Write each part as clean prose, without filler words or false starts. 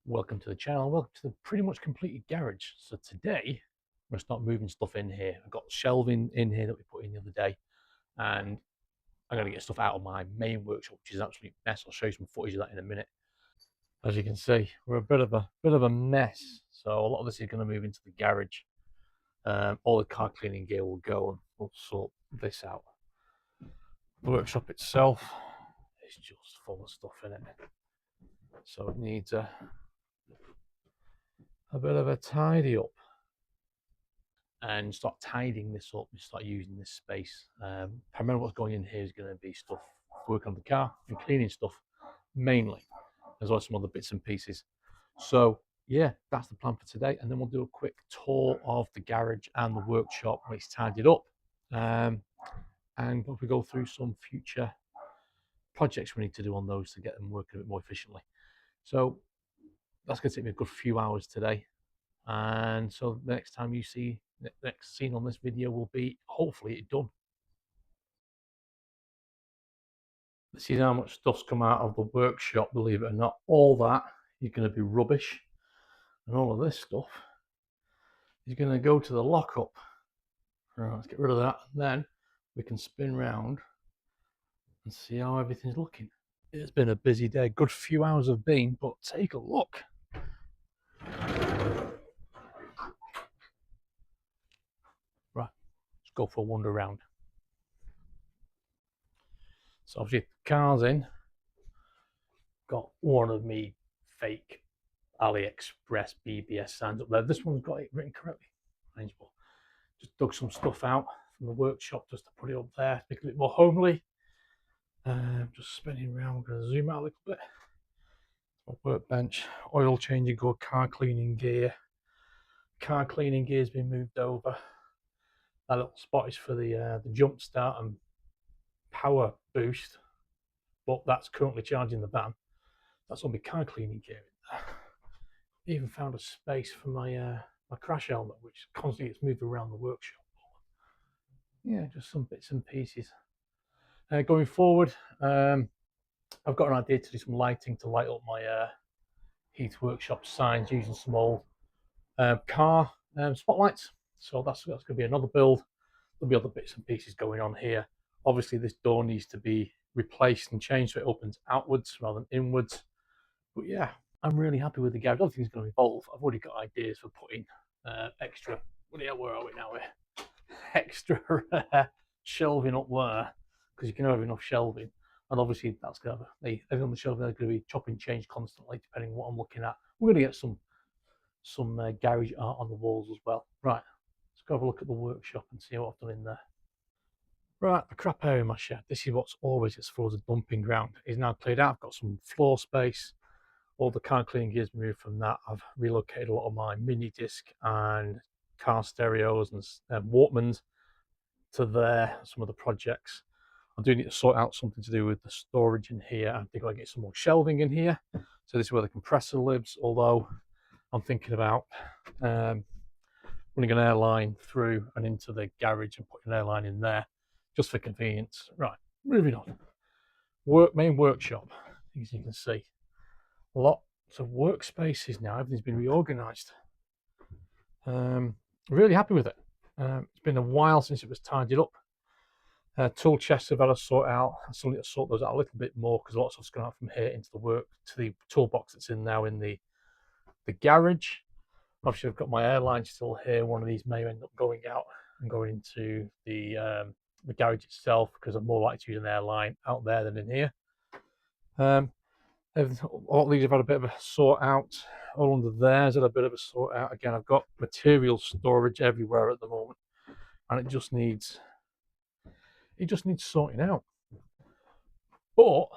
Welcome to the channel. Welcome to the pretty much completed garage. So today I'm going to start moving stuff in here. I've got shelving in here that we put in the other day, and I'm going to get stuff out of my main workshop, which is an absolute mess. I'll show you some footage of that in a minute. As you can see, we're a bit of a mess. So a lot of this is going to move into the garage. All the car cleaning gear will go, and we'll sort this out. The workshop itself is just full of stuff in it, so it needs a bit of a tidy up and start tidying this up and start using this space. Primarily what's going in here is going to be stuff working on the car and cleaning stuff mainly, as well as some other bits and pieces. So yeah, that's the plan for today, and then we'll do a quick tour of the garage and the workshop when it's tidied up, and we go through some future projects we need to do on those to get them working a bit more efficiently. So that's going to take me a good few hours today, and so the next time you see the next scene on this video will be hopefully it done. This is how much stuff's come out of the workshop, believe it or not. All that is going to be rubbish, and all of this stuff is going to go to the lockup. Right, let's get rid of that, and then we can spin round and see how everything's looking. It's been a busy day, good few hours have been, but take a look. Right, let's go for a wander round. So obviously the car's in. Got one of me fake AliExpress BBS signs up there. This one's got it written correctly. Just dug some stuff out from the workshop just to put it up there, make it a bit more homely. Just spinning around. I'm going to zoom out a little bit. My workbench, oil changing good, car cleaning gear. Car cleaning gear's been moved over. That little spot is for the jump start and power boost, but that's currently charging the van. That's on my car cleaning gear in there. Even found a space for my my crash helmet, which constantly gets moved around the workshop. Yeah, just some bits and pieces. Going forward, I've got an idea to do some lighting to light up my Heath Workshop signs using some old car spotlights. So that's going to be another build. There'll be other bits and pieces going on here. Obviously, this door needs to be replaced and changed so it opens outwards rather than inwards. But yeah, I'm really happy with the garage. Everything's going to evolve. I've already got ideas for putting extra. Where are we now? Extra shelving up there, because you can have enough shelving, and obviously that's going to be everything on the shelving. There's going to be chop and change constantly depending on what I'm looking at. We're going to get some garage art on the walls as well. Right, let's go have a look at the workshop and see what I've done in there. Right, the crap area in my shed. This is what's always gets for as a dumping ground. Is now cleared out. I've got some floor space. All the car cleaning gear's moved from that. I've relocated a lot of my mini disc and car stereos and Walkmans to there. Some of the projects. I do need to sort out something to do with the storage in here. I think I'll get some more shelving in here. So this is where the compressor lives, although I'm thinking about running an airline through and into the garage and putting an airline in there just for convenience. Right, moving on. Main workshop, as you can see. Lots of workspaces now. Everything's been reorganized. Really happy with it. It's been a while since it was tidied up. Tool chests have had to sort out. I still need to sort those out a little bit more because a lot of stuff's gone out from here into the toolbox that's in now in the garage. Obviously, I've got my airline still here. One of these may end up going out and going into the garage itself because I'm more likely to use an airline out there than in here. All these have had a bit of a sort out. All under there's had a bit of a sort out. Again, I've got material storage everywhere at the moment, and it just needs sorting out. But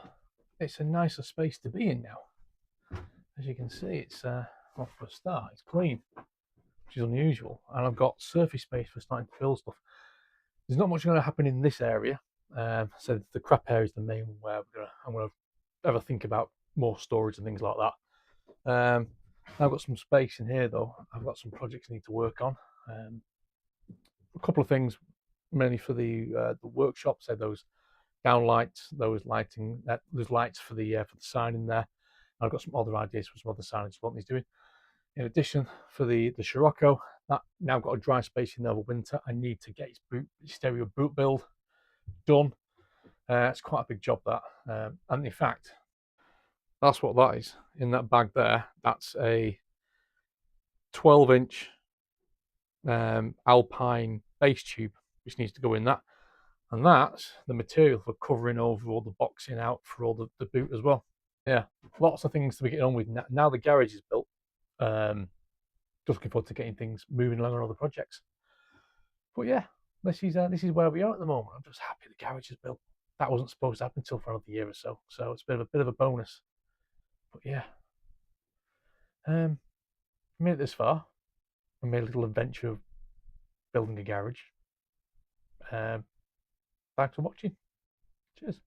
it's a nicer space to be in now. As you can see, it's well, for a start, it's clean, which is unusual, and I've got surface space for starting to build stuff. There's not much going to happen in this area. So the crap area is the main one where I'm going to ever think about more storage and things like that. I've got some space in here though. I've got some projects I need to work on. A couple of things, mainly for the workshop. So those down lights, those lights for the sign in there. I've got some other ideas for some other signage what he's doing. In addition, for the Scirocco, that now got a dry space in there over winter. I need to get its stereo boot build done. It's quite a big job that, and in fact, that's what that is in that bag there. That's a 12-inch Alpine base tube, which needs to go in that, and that's the material for covering over all the boxing out for all the boot as well. Yeah, lots of things to be getting on with now. The garage is built. Just looking forward to getting things moving along on other projects. But yeah, this is where we are at the moment. I'm just happy the garage is built. That wasn't supposed to happen until for another year or so, so it's a bit of a bonus. But yeah, made it this far. I made a little adventure of building a garage. Thanks for watching. Cheers.